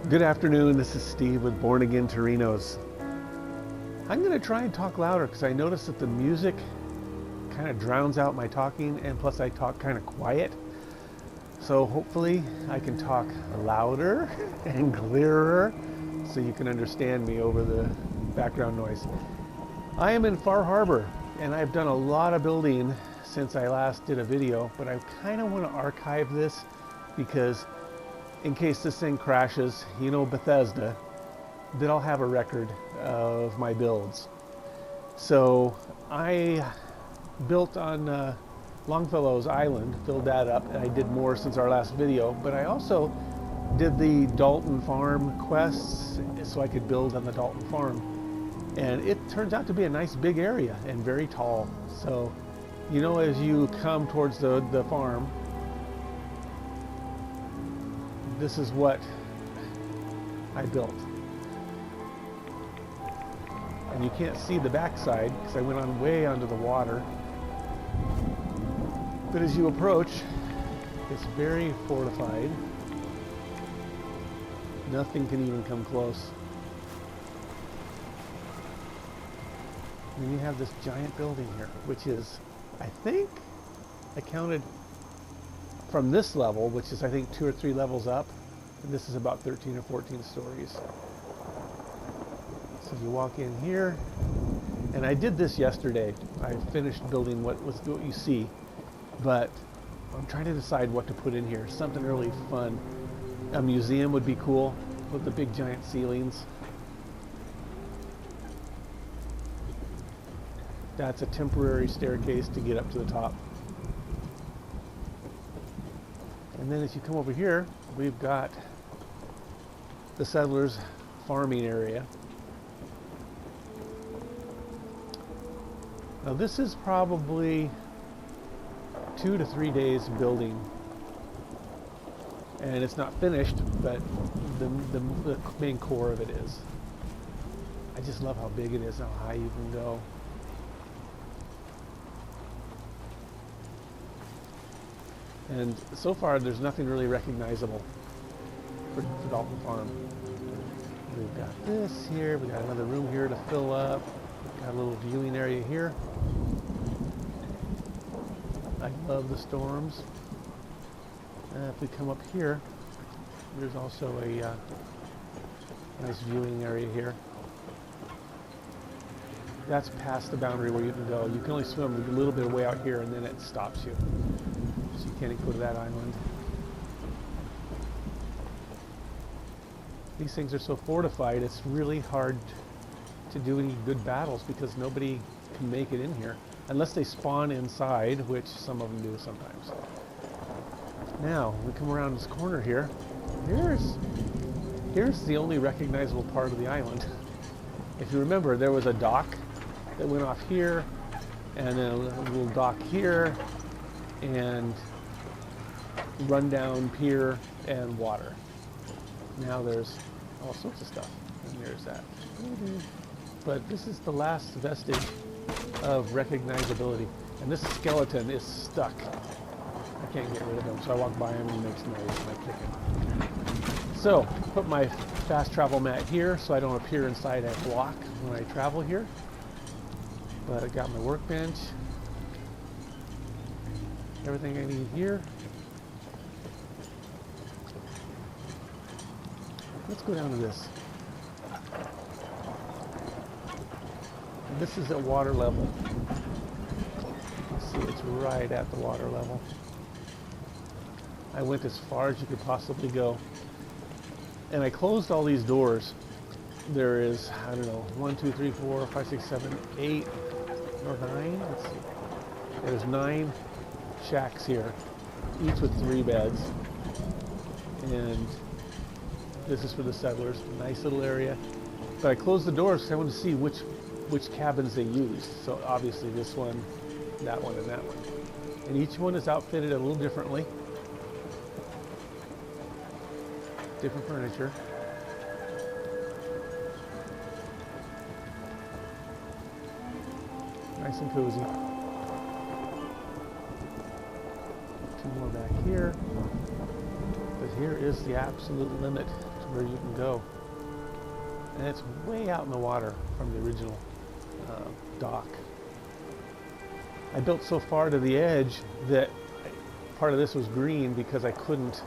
Good afternoon, this is Steve with Born Again Torinos. I'm going to try and talk louder because I noticed that the music kind of drowns out my talking, and plus I talk kind of quiet. So hopefully I can talk louder and clearer so you can understand me over the background noise. I am in Far Harbor and I've done a lot of building since I last did a video, but I kind of want to archive this because in case this thing crashes, you know, Bethesda, that I'll have a record of my builds. So I built on Longfellows Island, filled that up, and I did more since our last video, but I also did the Dalton Farm quests so I could build on the Dalton Farm. And it turns out to be a nice big area and very tall. So, you know, as you come towards the farm, this is what I built. And you can't see the backside because I went on way onto the water. But as you approach, it's very fortified. Nothing can even come close. And you have this giant building here, which is, I think, I counted from this level, which is I think 2 or 3 levels up, and this is about 13 or 14 stories. So you walk in here, and I did this yesterday. I finished building what you see, but I'm trying to decide what to put in here. Something really fun. A museum would be cool with the big giant ceilings. That's a temporary staircase to get up to the top. And then as you come over here, we've got the settlers' farming area. Now this is probably 2 to 3 days building. And it's not finished, but the main core of it is. I just love how big it is, how high you can go. And so far, there's nothing really recognizable for Dalton Farm. We've got this here. We got another room here to fill up. We've got a little viewing area here. I love the storms. If we come up here, there's also a nice viewing area here. That's past the boundary where you can go. You can only swim a little bit of way out here, and then it stops you. So you can't go to that island. These things are so fortified, it's really hard to do any good battles because nobody can make it in here unless they spawn inside, which some of them do sometimes. Now, we come around this corner here. Here's the only recognizable part of the island. If you remember, there was a dock that went off here, and then a little dock here, and rundown pier and water. Now there's all sorts of stuff, and there's that. But this is the last vestige of recognizability, and this skeleton is stuck. I can't get rid of him, so I walk by him and he makes noise and I kick him. So, put my fast travel mat here so I don't appear inside a block when I travel here. But I got my workbench. Everything I need here. Let's go down to this. And this is at water level. See, it's right at the water level. I went as far as you could possibly go. And I closed all these doors. There is, I don't know, 1, 2, 3, 4, 5, 6, 7, 8, or 9. Let's see. There's 9 shacks here, each with 3 beds. And this is for the settlers. Nice little area. But I closed the doors because I wanted to see which cabins they used. So obviously this one, that one, and that one. And each one is outfitted a little differently. Different furniture. Nice and cozy. 2 more back here. here is the absolute limit to where you can go. And it's way out in the water from the original dock. I built so far to the edge that part of this was green because I couldn't,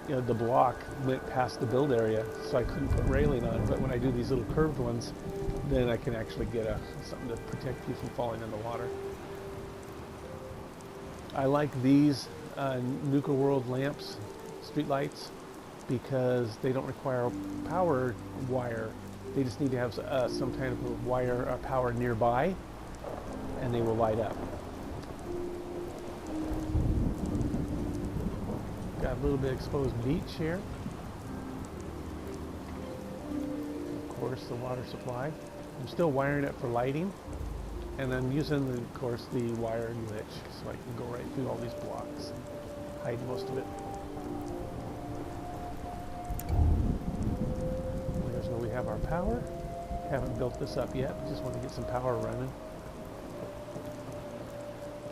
the block went past the build area, so I couldn't put railing on. But when I do these little curved ones, then I can actually get something to protect you from falling in the water. I like these Nuka World lamps, street lights, because they don't require a power wire. They just need to have some kind of a wire power nearby, and they will light up. Got a little bit exposed beach here. Of course, the water supply. I'm still wiring it for lighting, and I'm using, of course, the wire lich, so I can go right through all these blocks and hide most of it. There's where we have our power. Haven't built this up yet, just want to get some power running.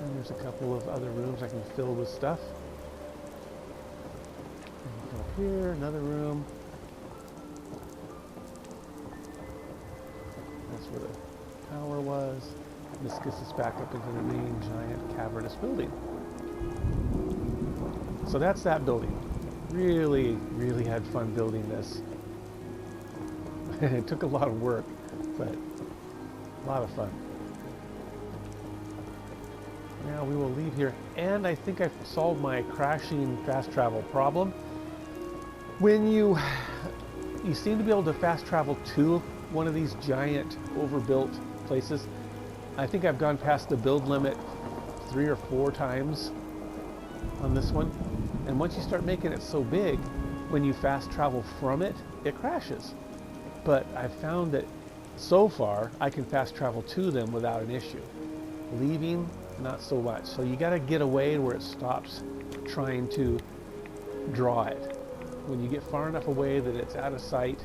And there's a couple of other rooms I can fill with stuff. And go here, another room. That's where the power was. This gets us back up into the main giant cavernous building. So that's that building. Really, really had fun building this. It took a lot of work, but a lot of fun. Now we will leave here, and I think I've solved my crashing fast travel problem. When you seem to be able to fast travel to one of these giant overbuilt places. I think I've gone past the build limit 3 or 4 times on this one. And once you start making it so big, when you fast travel from it, it crashes. But I've found that so far I can fast travel to them without an issue. Leaving, not so much. So you got to get away where it stops trying to draw it. When you get far enough away that it's out of sight,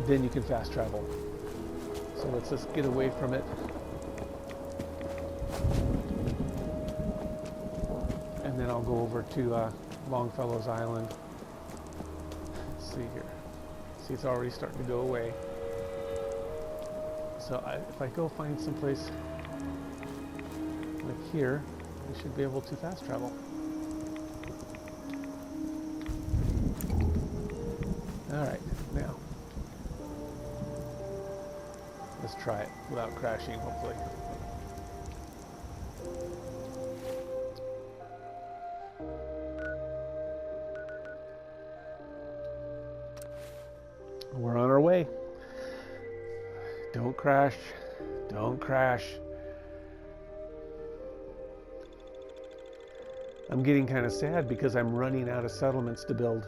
then you can fast travel. So let's just get away from it. And then I'll go over to Longfellows Island. Let's see here. See, it's already starting to go away. So if I go find someplace like here, I should be able to fast travel. Alright, now let's try it without crashing, hopefully. We're on our way. Don't crash. Don't crash. I'm getting kind of sad because I'm running out of settlements to build.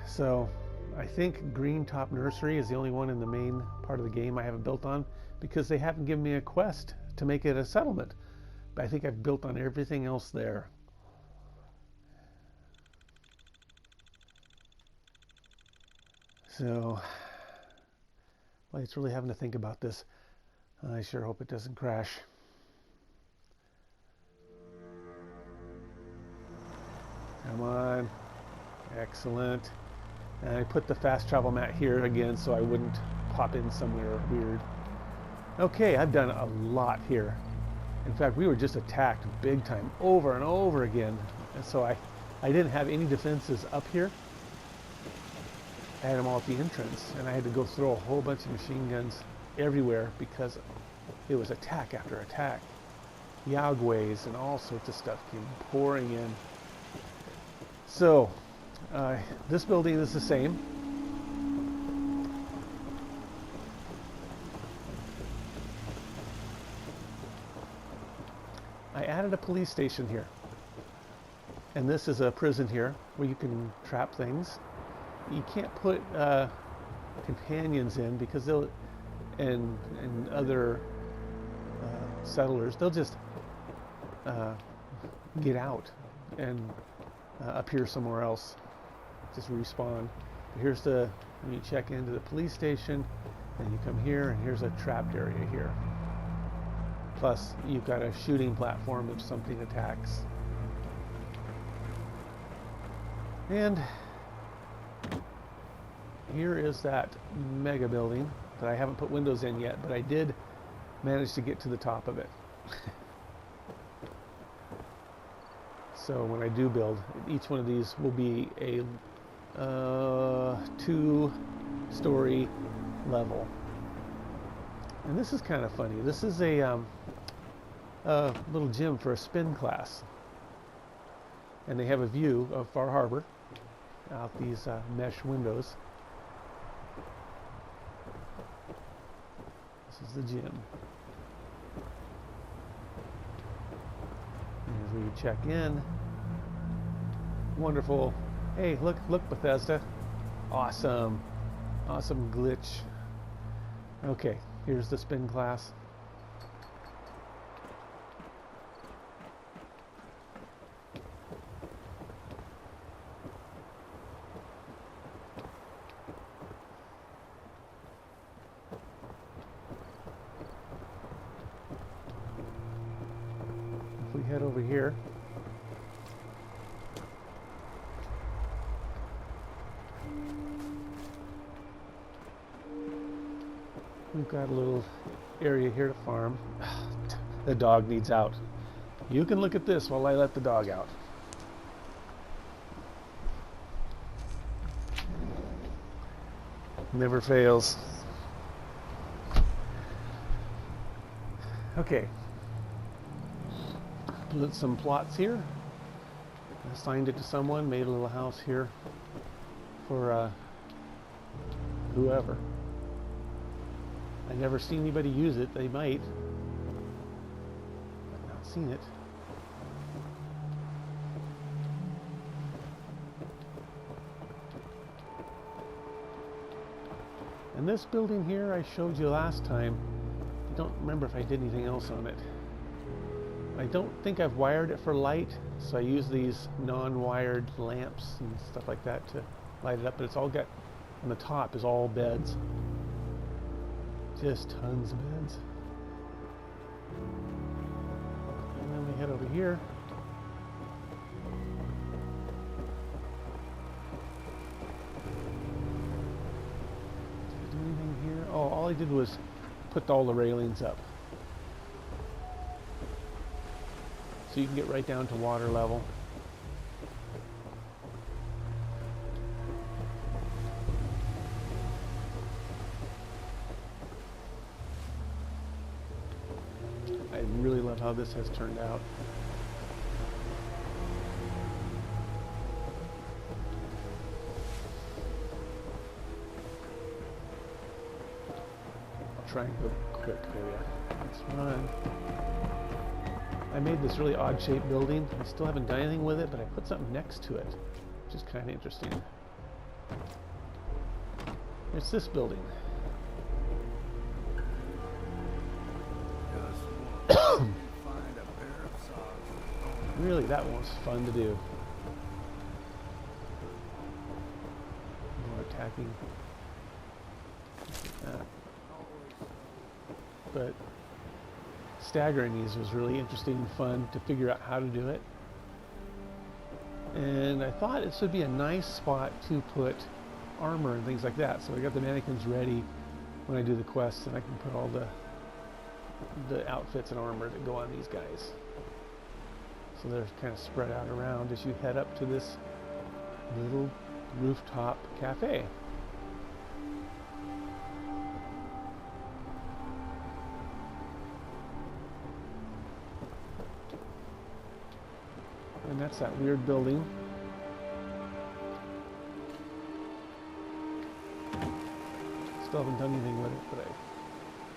So I think Green Top Nursery is the only one in the main part of the game I haven't built on because they haven't given me a quest to make it a settlement. But I think I've built on everything else there. So, well, it's really having to think about this. I sure hope it doesn't crash. Come on. Excellent. And I put the fast travel mat here again so I wouldn't pop in somewhere weird. Okay, I've done a lot here. In fact, we were just attacked big time over and over again. And so I didn't have any defenses up here. I had them all at the entrance, and I had to go throw a whole bunch of machine guns everywhere because it was attack after attack. Yaguays and all sorts of stuff came pouring in. So, this building is the same. I added a police station here. And this is a prison here where you can trap things. You can't put companions in because they'll, and other settlers, they'll just get out and appear somewhere else, just respawn. But here's the, when you check into the police station, and you come here, and here's a trapped area here. Plus, you've got a shooting platform if something attacks. And here is that mega building that I haven't put windows in yet, but I did manage to get to the top of it. So when I do build, each one of these will be a 2-story level. And this is kind of funny. This is a little gym for a spin class. And they have a view of Far Harbor out these mesh windows. This is the gym. Here's where you check in. Wonderful. Hey, look, Bethesda. Awesome. Awesome glitch. Okay, here's the spin class. If we head over here, we've got a little area here to farm. The dog needs out. You can look at this while I let the dog out. Never fails. Okay. Put some plots here. Assigned it to someone. Made a little house here for whoever. I never seen anybody use it. They might. I've not seen it. And this building here I showed you last time. I don't remember if I did anything else on it. I don't think I've wired it for light, so I use these non-wired lamps and stuff like that to light it up, but it's all got, on the top is all beds. Just tons of beds. And then we head over here. Did I do anything here? Oh, all I did was put all the railings up. So you can get right down to water level. I really love how this has turned out. I'll try and go quick for you. Let's run. I made this really odd shaped building. I still haven't done anything with it, but I put something next to it, which is kind of interesting. It's this building. Really, that one was fun to do. More attacking. But staggering these was really interesting and fun to figure out how to do it. And I thought this would be a nice spot to put armor and things like that. So I got the mannequins ready when I do the quests, and I can put all the outfits and armor that go on these guys. So they're kind of spread out around as you head up to this little rooftop cafe. And that's that weird building. Still haven't done anything with it, but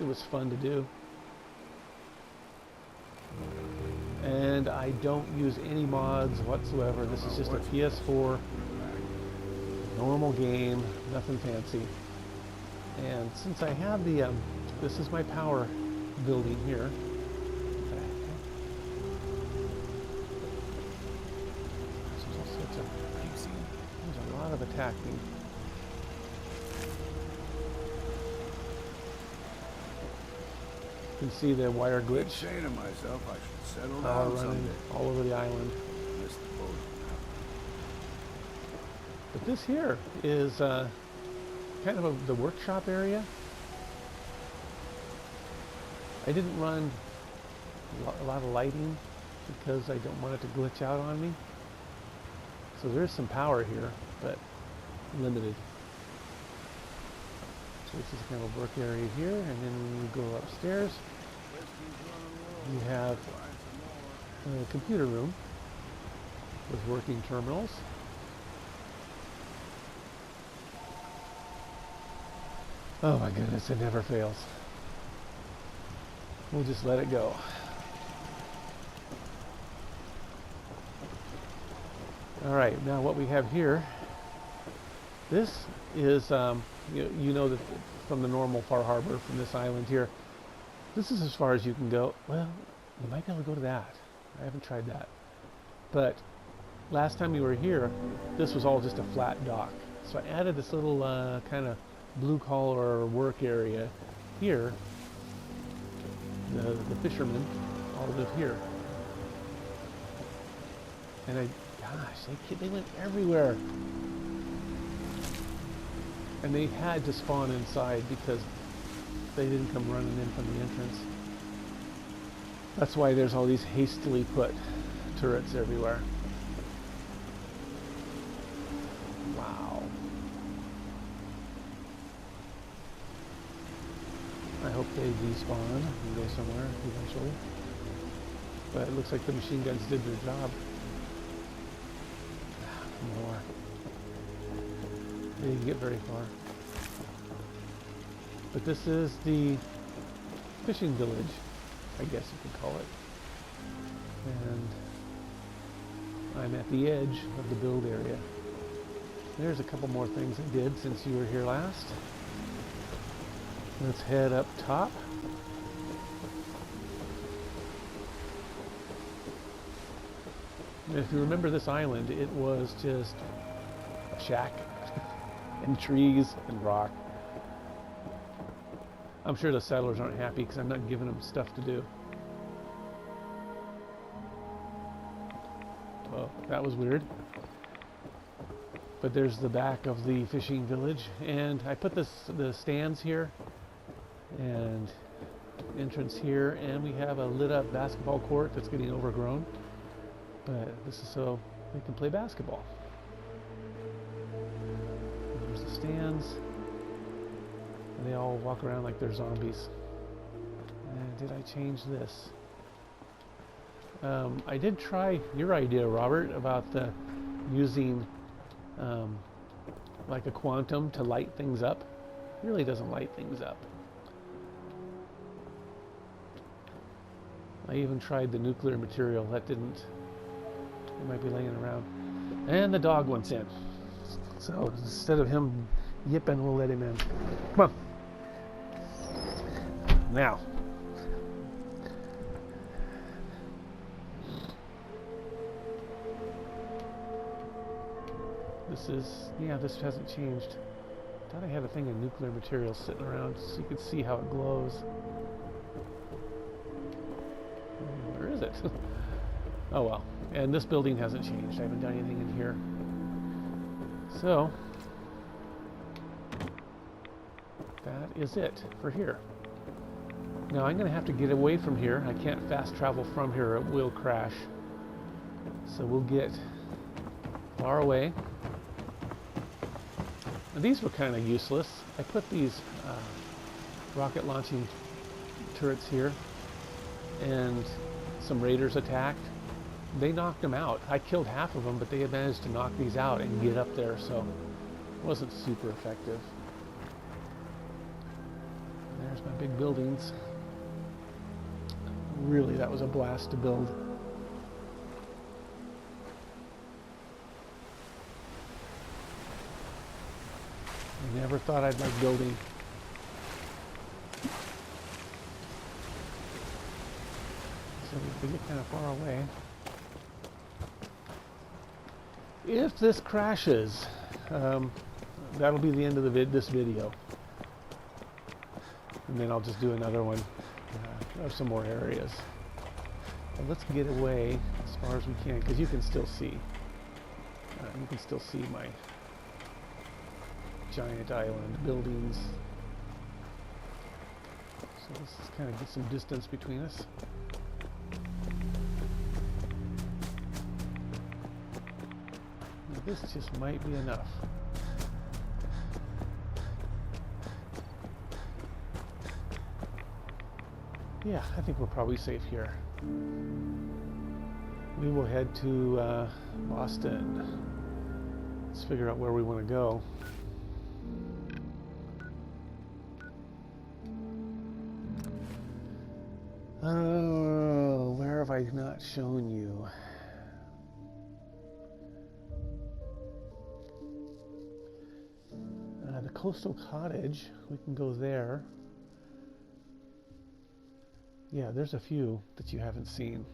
it was fun to do. And I don't use any mods whatsoever. This is just a PS4 normal game, nothing fancy. And since I have the, this is my power building here. There's a lot of attacking. can see the wire I'm glitch saying to myself, I should settle down running someday. all over the island. Miss the boat. But this here is kind of the workshop area. I didn't run a lot of lighting because I don't want it to glitch out on me. So there's some power here, but limited. So this is kind of a work area here, and then when you go upstairs, you have a computer room with working terminals. Oh my goodness, it never fails. We'll just let it go. All right, now what we have here, this is, you know that from the normal Far Harbor, from this island here, this is as far as you can go. Well, you might be able to go to that. I haven't tried that. But last time we were here, this was all just a flat dock. So I added this little kind of blue collar work area here. The fishermen all live here. And gosh, they went everywhere. And they had to spawn inside because they didn't come running in from the entrance. That's why there's all these hastily put turrets everywhere. Wow. I hope they despawn and go somewhere eventually. But it looks like the machine guns did their job. More. They didn't get very far. But this is the fishing village, I guess you could call it. And I'm at the edge of the build area. There's a couple more things I did since you were here last. Let's head up top. And if you remember this island, it was just a shack and trees and rock. I'm sure the settlers aren't happy because I'm not giving them stuff to do. Well, that was weird. But there's the back of the fishing village, and I put the stands here and entrance here, and we have a lit up basketball court that's getting overgrown, but this is so they can play basketball. And there's the stands, and they all walk around like they're zombies. And did I change this? I did try your idea, Robert, about the using like a quantum to light things up. It really doesn't light things up. I even tried the nuclear material. That didn't. It might be laying around. And the dog wants in. So instead of him yipping, we'll let him in. Come on. Now. This hasn't changed. I thought I had a thing of nuclear material sitting around so you could see how it glows. Where is it? Oh well. And this building hasn't changed. I haven't done anything in here. So, that is it for here. Now I'm going to have to get away from here. I can't fast travel from here or it will crash. So we'll get far away. And these were kind of useless. I put these rocket launching turrets here, and some raiders attacked. They knocked them out. I killed half of them, but they had managed to knock these out and get up there, so it wasn't super effective. And there's my big buildings. Really, that was a blast to build. I never thought I'd like building. So we get kind of far away. If this crashes, that'll be the end of this video. And then I'll just do another one of some more areas. But let's get away as far as we can, because you can still see. You can still see my giant island buildings. So let's just kind of get some distance between us. Now this just might be enough. Yeah, I think we're probably safe here. We will head to Boston. Let's figure out where we want to go. Oh, where have I not shown you? The Coastal Cottage, we can go there. Yeah, there's a few that you haven't seen.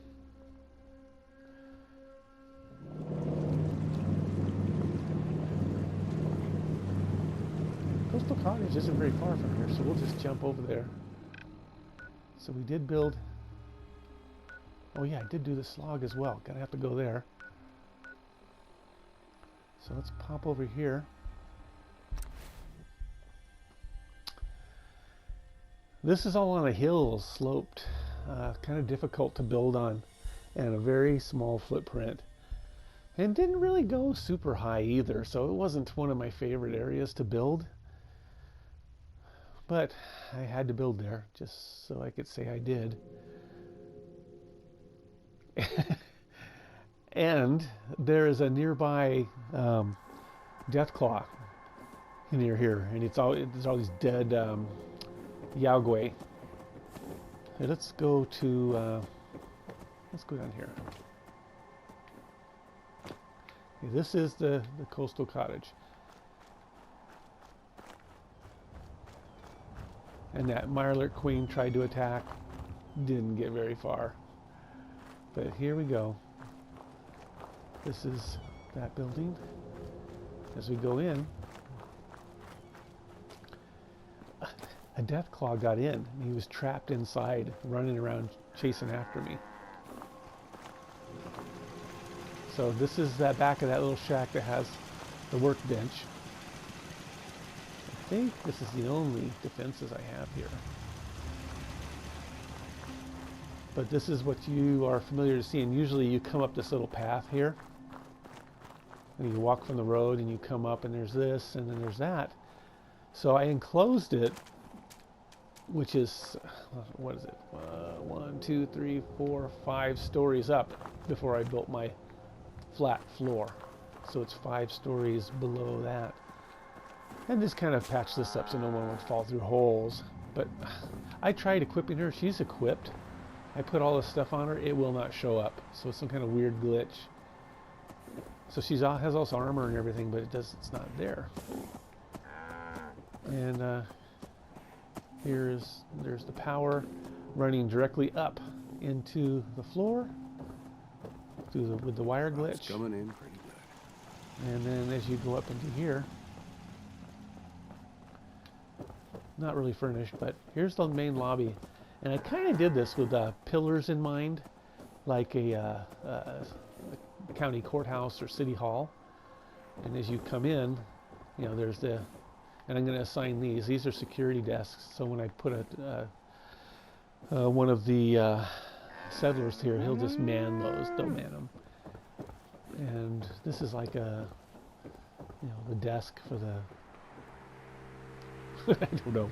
Coastal Cottage isn't very far from here, so we'll just jump over there. So we did build... Oh yeah, I did do the slog as well. Gonna have to go there. So let's pop over here. This is all on a hill, sloped, kind of difficult to build on, and a very small footprint. And didn't really go super high either, so it wasn't one of my favorite areas to build. But I had to build there, just so I could say I did. And there is a nearby Deathclaw near here, and there's all these dead Yaogway. Hey, let's go down here. Okay, this is the Coastal Cottage. And that Mirelurk Queen tried to attack, didn't get very far. But here we go. This is that building. As we go in, a Deathclaw got in, and he was trapped inside, running around chasing after me. So this is that back of that little shack that has the workbench. I think this is the only defenses I have here. But this is what you are familiar to seeing. Usually you come up this little path here, and you walk from the road and you come up, and there's this and then there's that. So I enclosed it, which is, what is it, 1, 2, 3, 4, 5 stories up before I built my flat floor. So it's 5 stories below that. And just kind of patched this up so no one would fall through holes. But I tried equipping her. She's equipped. I put all this stuff on her. It will not show up. So it's some kind of weird glitch. So she has also armor and everything, but it's not there. And there's the power running directly up into the floor with the wire glitch. It's coming in pretty good. And then as you go up into here, not really furnished, but here's the main lobby. And I kind of did this with pillars in mind, like a county courthouse or city hall. And as you come in, you know, there's the, and I'm going to assign these. These are security desks. So when I put one of the settlers here, he'll just man those. They'll man them. And this is like a, you know, the desk for the. I don't know.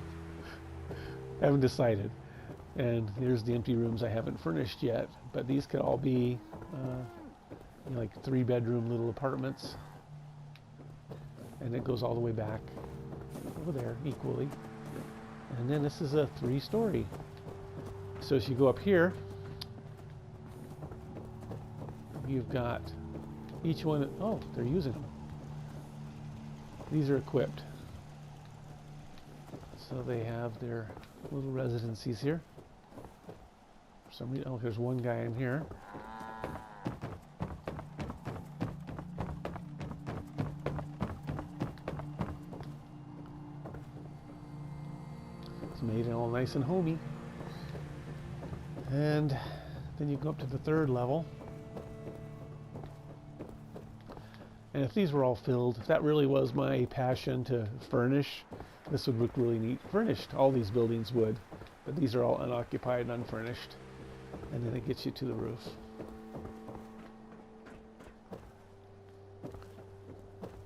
I haven't decided. And here's the empty rooms I haven't furnished yet. But these could all be you know, like 3-bedroom little apartments. And it goes all the way back over there equally. And then this is a 3-story. So as you go up here, you've got each one. Oh, they're using them. These are equipped. So they have their little residencies here. For some reason, oh, there's one guy in here. It's made it all nice and homey. And then you go up to the third level. And if these were all filled, if that really was my passion to furnish, this would look really neat. Furnished, all these buildings would, but these are all unoccupied and unfurnished. And then it gets you to the roof.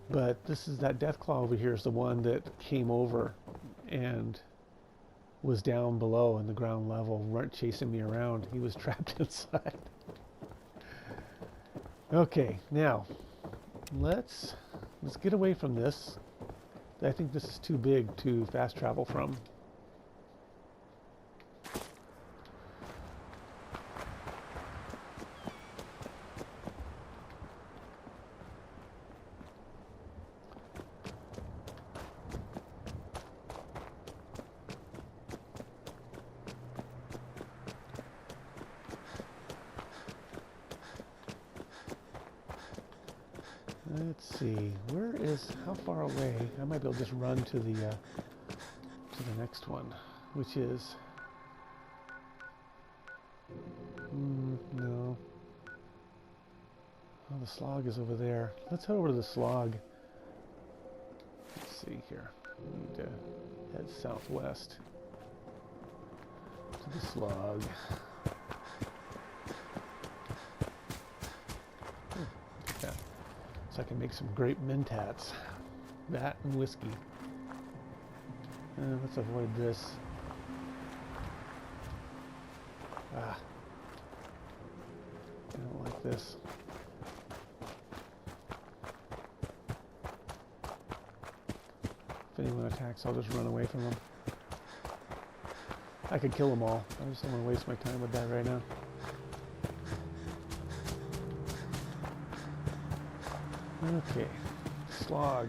But this is that Deathclaw over here is the one that came over and was down below in the ground level, chasing me around. He was trapped inside. Okay, now let's get away from this. I think this is too big to fast travel from. Let's see, how far away? I might be able to just run to the next one, which is, no. Oh, the slog is over there. Let's head over to the slog. Let's see here. We need to head southwest to the slog. Yeah. So I can make some great mentats. That and whiskey. Let's avoid this. I don't like this. If anyone attacks, I'll just run away from them. I could kill them all. I just don't want to waste my time with that right now. Okay, slog.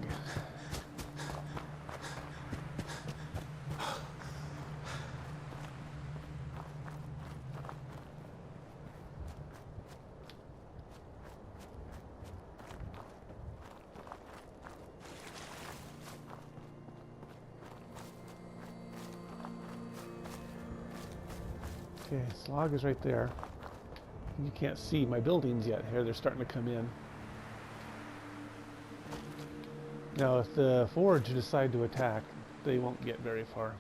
Okay, slog is right there. You can't see my buildings yet here. They're starting to come in. Now, if the forge decide to attack, they won't get very far.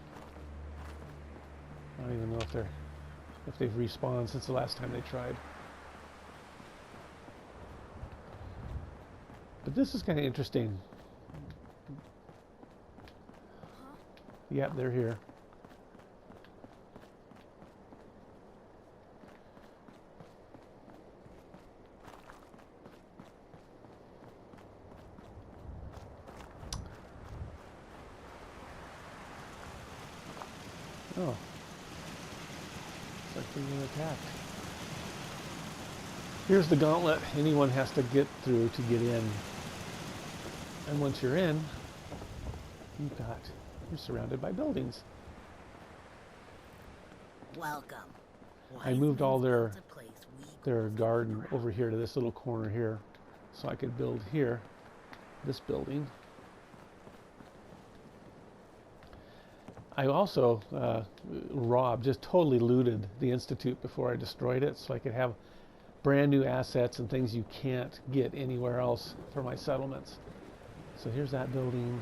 I don't even know if they've respawned since the last time they tried. But this is kind of interesting. Yep, they're here. Oh. It's like being attacked. Here's the gauntlet anyone has to get through to get in. And once you're in, you're surrounded by buildings. Welcome. I moved all their garden over here to this little corner here, so I could build here, this building. I also just totally looted the Institute before I destroyed it, so I could have brand new assets and things you can't get anywhere else for my settlements. So here's that building.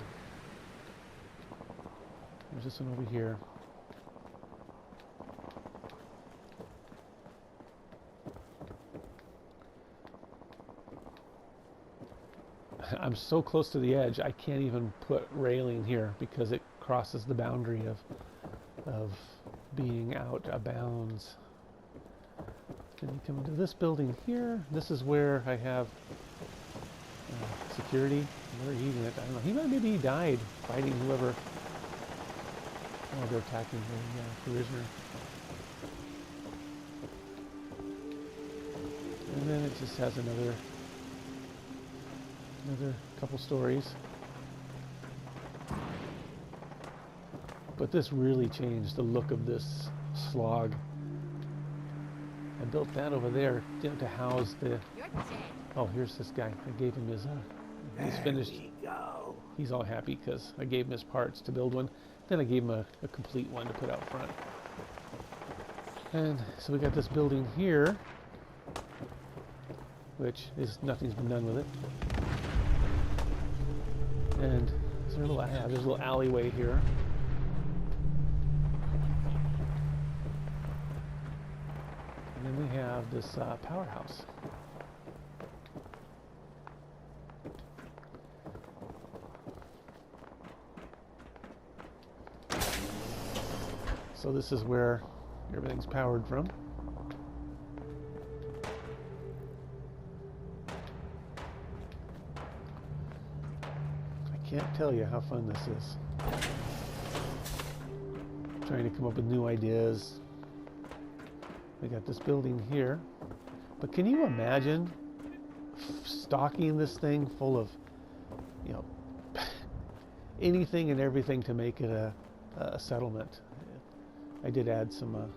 There's this one over here. I'm so close to the edge, I can't even put railing here because it crosses the boundary of being out of bounds. Then you come into this building here. This is where I have security. Where he went, I don't know. Maybe he died fighting whoever. Oh, they're attacking the prisoner. And then it just has another couple stories. But this really changed the look of this slog. I built that over there to house the... Oh, here's this guy. I gave him his... he's finished. He's all happy because I gave him his parts to build one. Then I gave him a complete one to put out front. And so we got this building here, which is nothing's been done with it. And there's a little alleyway here. And then we have this powerhouse. So this is where everything's powered from. I can't tell you how fun this is. Trying to come up with new ideas. We got this building here. But can you imagine stocking this thing full of, you know, anything and everything to make it a settlement? I did add some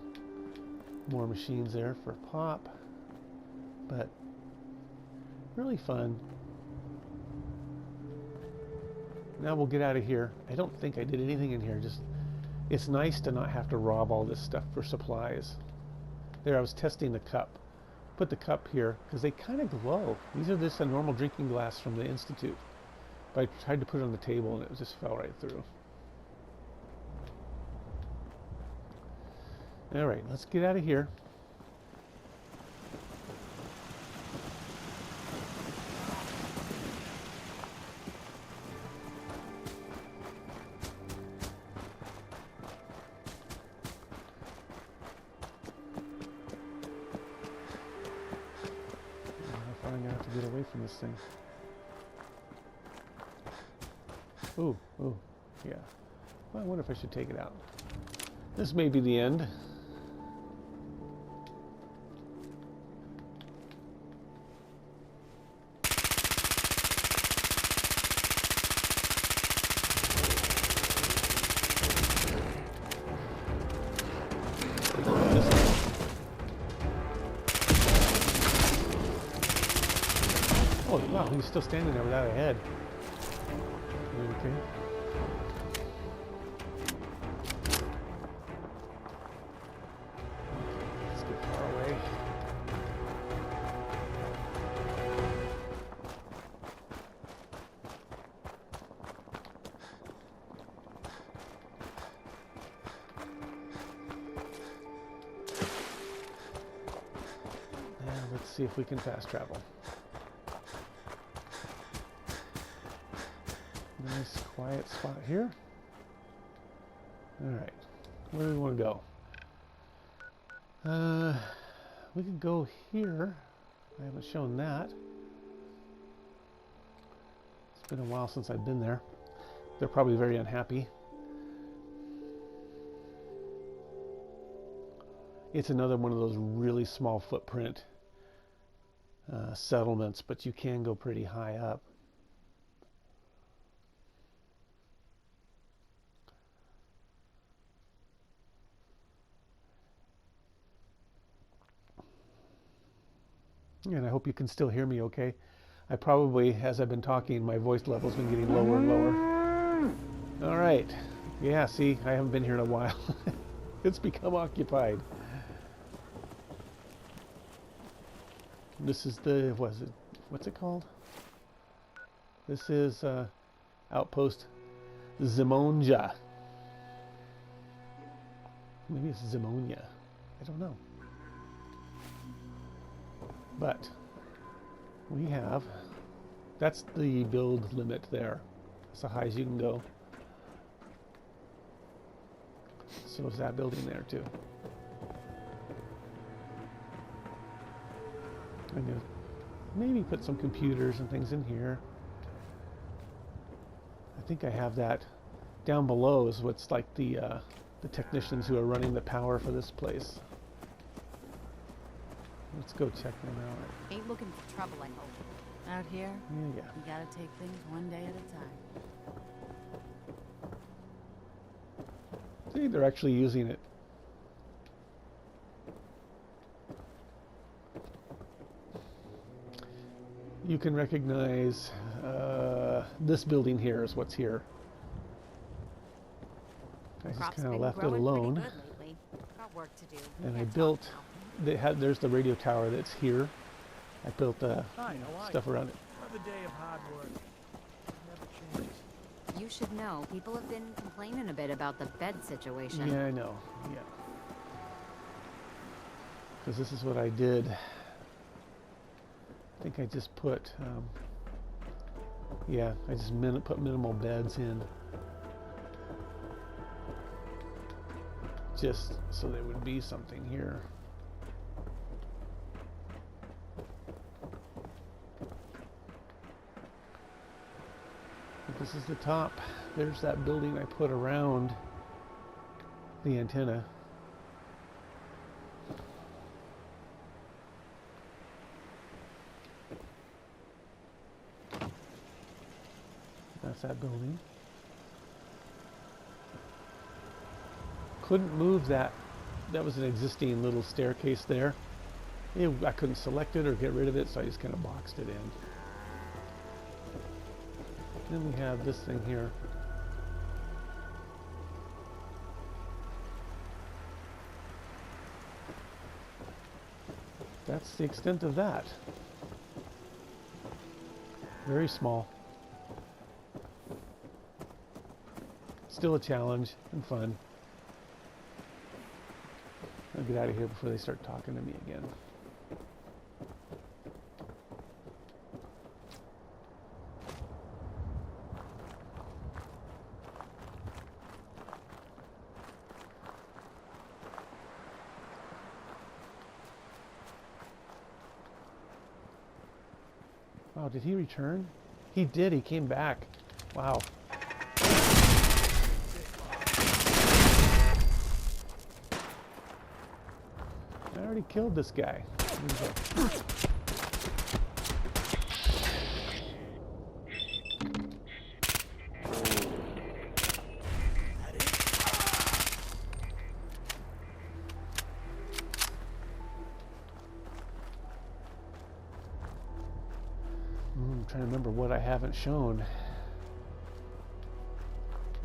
more machines there for pop, but really fun. Now we'll get out of here. I don't think I did anything in here. Just, it's nice to not have to rob all this stuff for supplies. There, I was testing the cup. Put the cup here because they kind of glow. These are just a normal drinking glass from the Institute. But I tried to put it on the table and it just fell right through. All right, let's get out of here. How far I'm gonna have to get away from this thing? Ooh, yeah. Well, I wonder if I should take it out. This may be the end. Oh, wow, he's still standing there without a head. Okay. Let's get far away. Now let's see if we can fast travel. Nice quiet spot here. Alright, where do we want to go? We could go here. I haven't shown that. It's been a while since I've been there. They're probably very unhappy. It's another one of those really small footprint settlements, but you can go pretty high up. And I hope you can still hear me okay. I probably, as I've been talking, my voice level's been getting lower and lower. All right. Yeah, see, I haven't been here in a while. It's become occupied. This is the, what's it called? This is outpost Zumanja. Maybe it's Zumanja. I don't know. But we have, that's the build limit there. That's the high as you can go. So is that building there too. I'm gonna maybe put some computers and things in here. I think I have that down below is what's like the technicians who are running the power for this place. Let's go check them out. Ain't looking for trouble, I hope. Out here? Yeah. You gotta take things one day at a time. See, they're actually using it. You can recognize this building here is what's here. I just kind of left it alone. Got work to do. And I Can't talk built, now. there's the radio tower that's here. I built Hi, how are stuff you? around it. Another day of hard work. Never changes. You should know, people have been complaining a bit about the bed situation. Yeah, I know. Yeah. Because this is what I did. I think I just put, yeah, I just put minimal beds in. Just so there would be something here. But this is the top. There's that building I put around the antenna. That's that building. Couldn't move that. That was an existing little staircase there. I couldn't select it or get rid of it, so I just kind of boxed it in. Then we have this thing here. That's the extent of that. Very small. Still a challenge and fun. I'll get out of here before they start talking to me again. Wow, did he return? He did, he came back. Wow. I already killed this guy. I'm trying to remember what I haven't shown.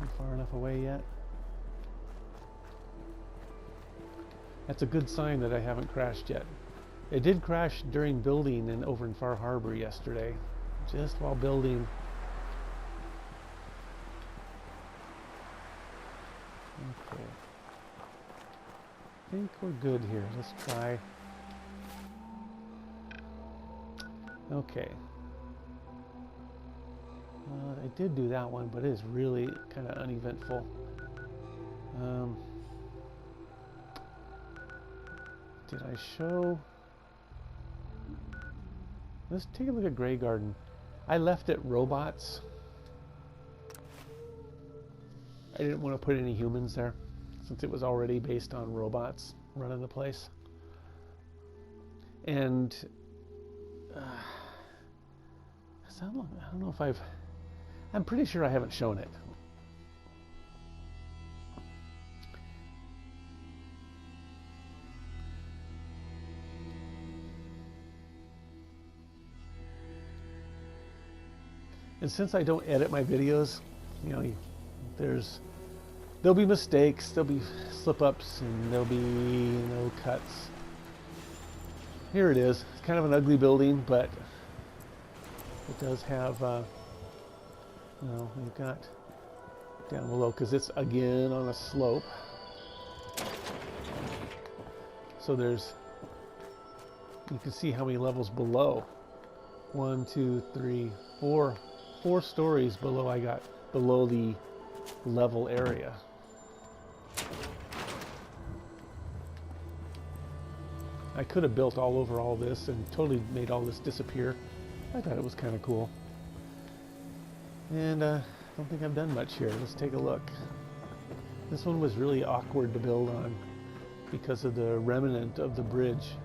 Am I far enough away yet? That's a good sign that I haven't crashed yet. It did crash during building and over in Far Harbor yesterday, just while building. Okay. I think we're good here. Let's try. Okay. I did do that one, but it is really kind of uneventful. Did I show? Let's take a look at Grey Garden. I left it robots. I didn't want to put any humans there since it was already based on robots running the place. And I don't know if I'm pretty sure I haven't shown it. And since I don't edit my videos, you know, there'll be mistakes, there'll be slip-ups, and there'll be no cuts. Here it is. It's kind of an ugly building, but it does have, you know, we've got down below, because it's again on a slope. So you can see how many levels below. 1, 2, 3, 4. 4 stories below I got below the level area. I could have built all over all this and totally made all this disappear. I thought it was kind of cool. And I don't think I've done much here. Let's take a look. This one was really awkward to build on because of the remnant of the bridge.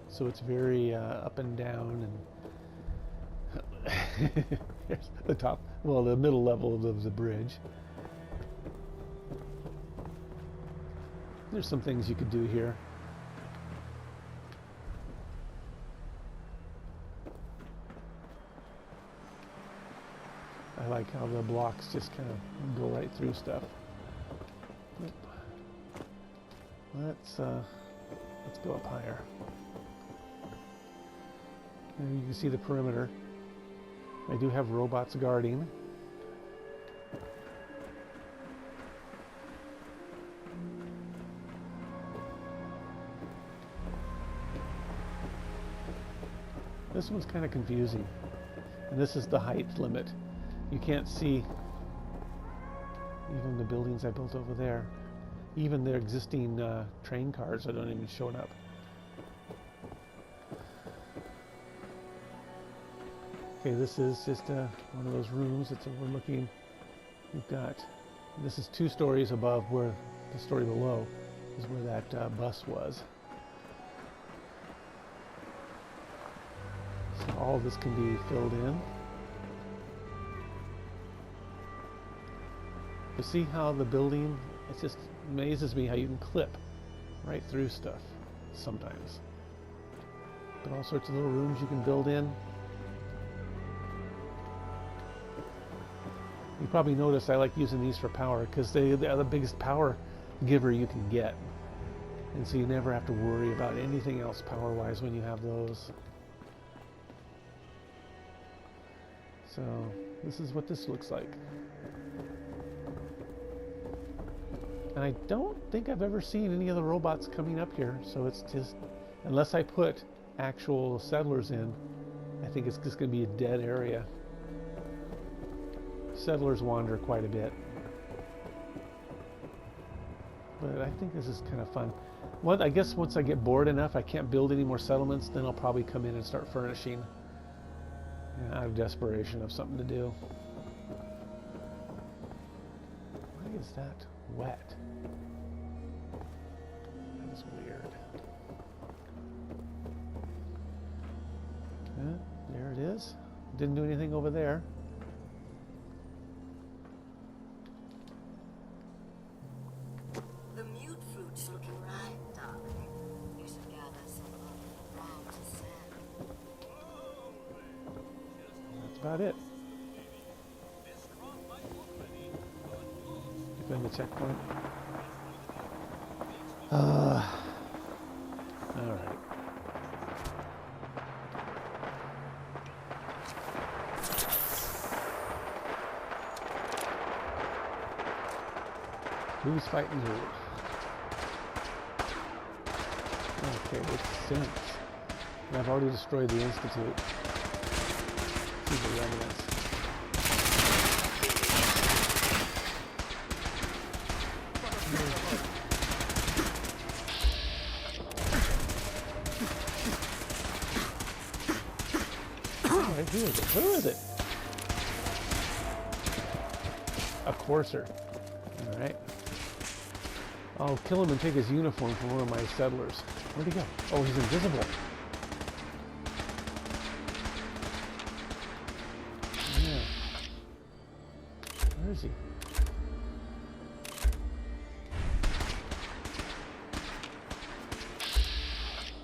So it's very up and down, and here's the top, well, the middle level of the bridge. There's some things you could do here. I like how the blocks just kind of go right through stuff. let's go up higher. And you can see the perimeter. I do have robots guarding. This one's kind of confusing. And this is the height limit. You can't see even the buildings I built over there. Even their existing train cars that don't even show up. Okay, this is just one of those rooms that's overlooking. We've got, this is 2 stories above where the story below is where that bus was. So all of this can be filled in. You see how the building, it just amazes me how you can clip right through stuff sometimes. But all sorts of little rooms you can build in. You probably noticed I like using these for power because they are the biggest power giver you can get. And so you never have to worry about anything else power-wise when you have those. So this is what this looks like. And I don't think I've ever seen any of the robots coming up here, so it's just, unless I put actual settlers in, I think it's just going to be a dead area. Settlers wander quite a bit. But I think this is kind of fun. I guess once I get bored enough, I can't build any more settlements, then I'll probably come in and start furnishing. Out of desperation of something to do. Why is that wet? That is weird. There it is. Didn't do anything over there. The mute fruit's looking ripe, darling. You should gather some of the brown to sell. That's about it. Defend the checkpoint. Alright. Who's fighting who? Okay, it's sense. And I've already destroyed the Institute. See the evidence. Alright, who is it? Who is it? A courser. Alright. I'll kill him and take his uniform from one of my settlers. Where'd he go? Oh, he's invisible. Yeah. Where is he?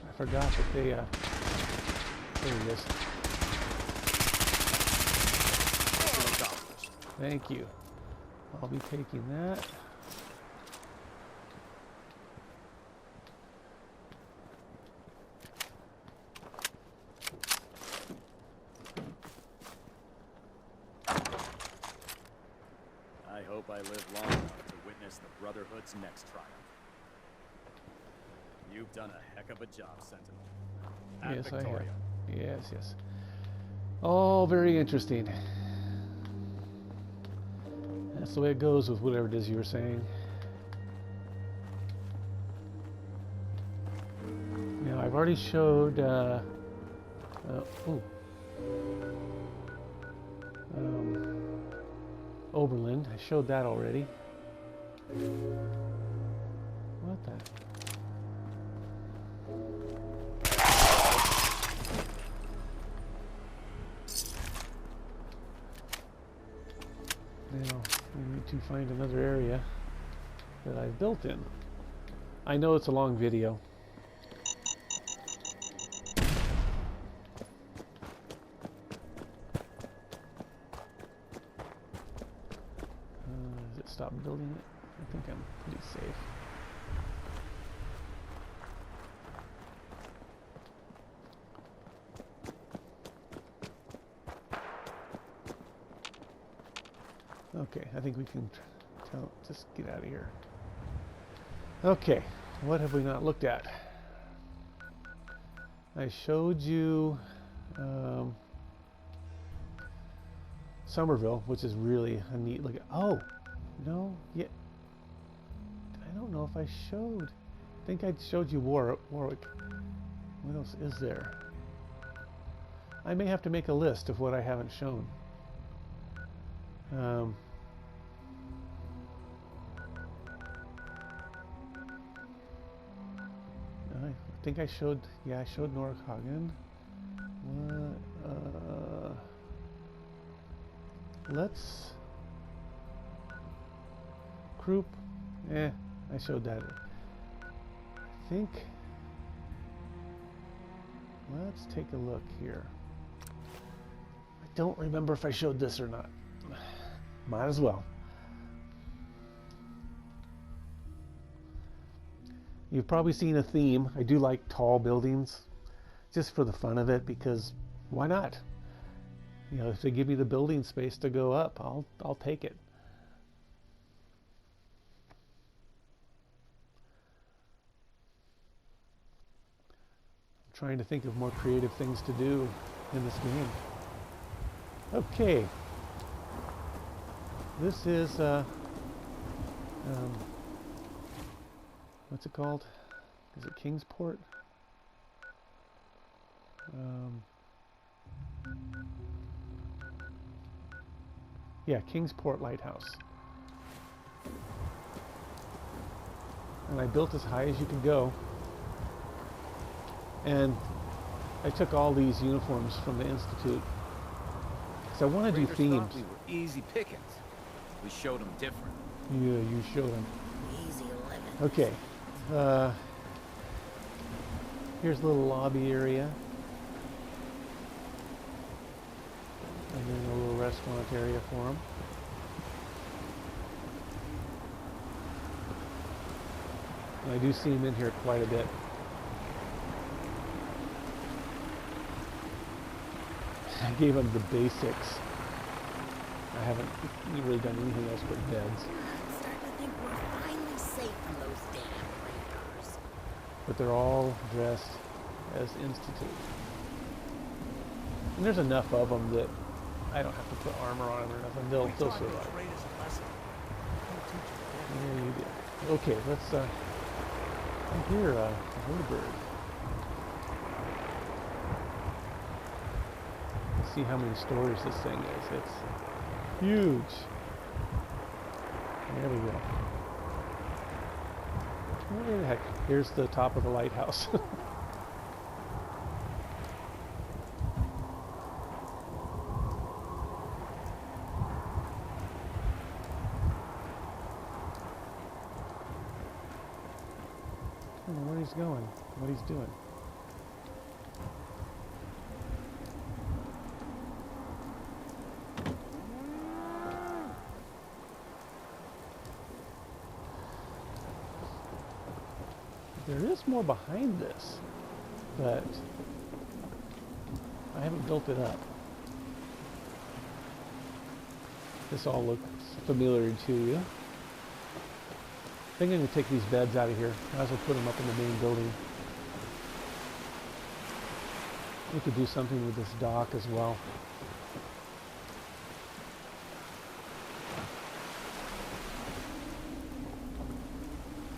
I forgot that they, there he is. Thank you. I'll be taking that. I hope I live long enough to witness the Brotherhood's next triumph. You've done a heck of a job, Sentinel. At Yes, Victoria. I have. Yes, yes. Oh, very interesting. That's the way it goes with whatever it is you were saying. Now, I've already showed, Oberlin. I showed that already. What the? Now, we need to find another area that I've built in. I know it's a long video. Has it stopped building it? I think I'm pretty safe. Okay, I think we can just get out of here. Okay, what have we not looked at? I showed you Somerville, which is really a neat look. Oh, no, yeah. I don't know if I showed. I think I showed you Warwick. What else is there? I may have to make a list of what I haven't shown. I think I showed, yeah, I showed Norhagen. Let's Croup. I showed that. I think. Let's take a look here. I don't remember if I showed this or not. Might as well. You've probably seen a theme. I do like tall buildings, just for the fun of it, because why not? You know, if they give me the building space to go up, I'll take it. I'm trying to think of more creative things to do in this game. Okay. This is what's it called? Is it Kingsport? Yeah, Kingsport Lighthouse. And I built as high as you could go. And I took all these uniforms from the Institute. So I want to do themes. We were easy pickings. We showed them different. Yeah, you showed them. Easy 11. Okay. Here's a little lobby area. And then a little restaurant area for them. And I do see them in here quite a bit. I gave them the basics. I haven't really done anything else but beds. I'm starting to think we're finally safe from those damn raiders. But they're all dressed as Institute. And there's enough of them that I don't have to put armor on them or nothing. They'll survive. Yeah, you did. Okay, let's I hear a bird. Let's see how many stories this thing is. It's huge. There we go. Where the heck? Here's the top of the lighthouse. I don't know where he's going, what he's doing. There is more behind this, but I haven't built it up. This all looks familiar to you. I think I'm going to take these beds out of here. Might as well put them up in the main building. We could do something with this dock as well.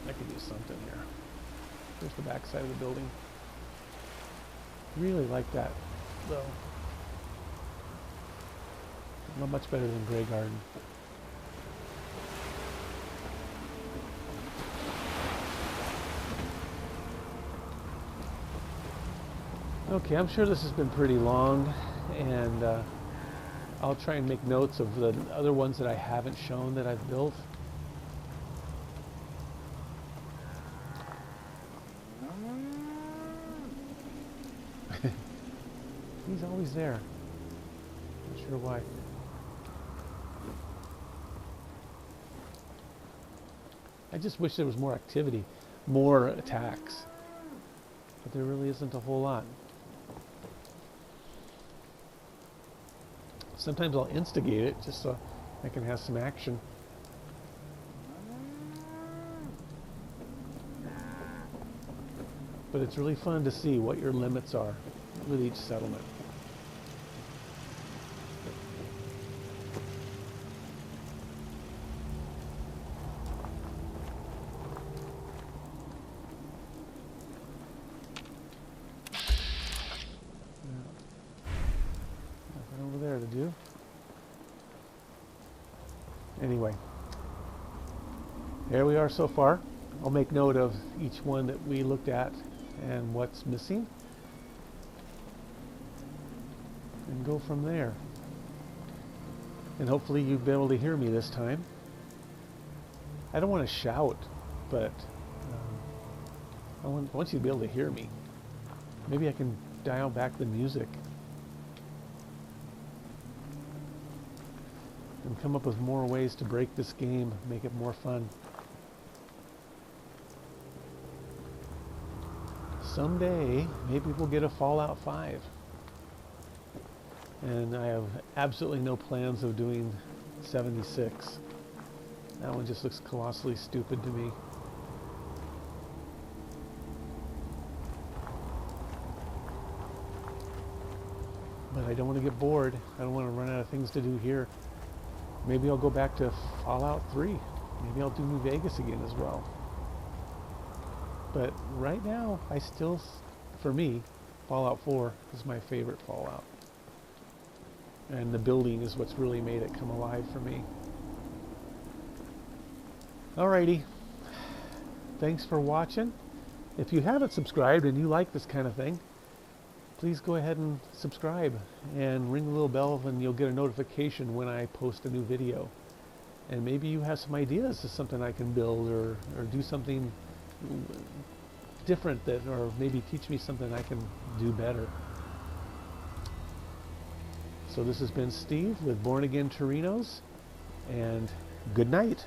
I could do something here. There's the back side of the building. Really like that, though. Not much better than Grey Garden. Okay, I'm sure this has been pretty long, and I'll try and make notes of the other ones that I haven't shown that I've built. He's always there. Not sure why. I just wish there was more activity, more attacks. But there really isn't a whole lot. Sometimes I'll instigate it just so I can have some action. But it's really fun to see what your limits are with each settlement. Nothing over there to do. Anyway, here we are so far. I'll make note of each one that we looked at and what's missing, and go from there. And hopefully you'll be able to hear me this time. I don't want to shout, but I want you to be able to hear me. Maybe I can dial back the music and come up with more ways to break this game, make it more fun. Someday, maybe we'll get a Fallout 5. And I have absolutely no plans of doing 76. That one just looks colossally stupid to me. But I don't want to get bored. I don't want to run out of things to do here. Maybe I'll go back to Fallout 3. Maybe I'll do New Vegas again as well. But right now, for me, Fallout 4 is my favorite Fallout. And the building is what's really made it come alive for me. Alrighty. Thanks for watching. If you haven't subscribed and you like this kind of thing, please go ahead and subscribe and ring the little bell and you'll get a notification when I post a new video. And maybe you have some ideas of something I can build or do something different or maybe teach me something I can do better. So this has been Steve with Born Again Torinos, and good night.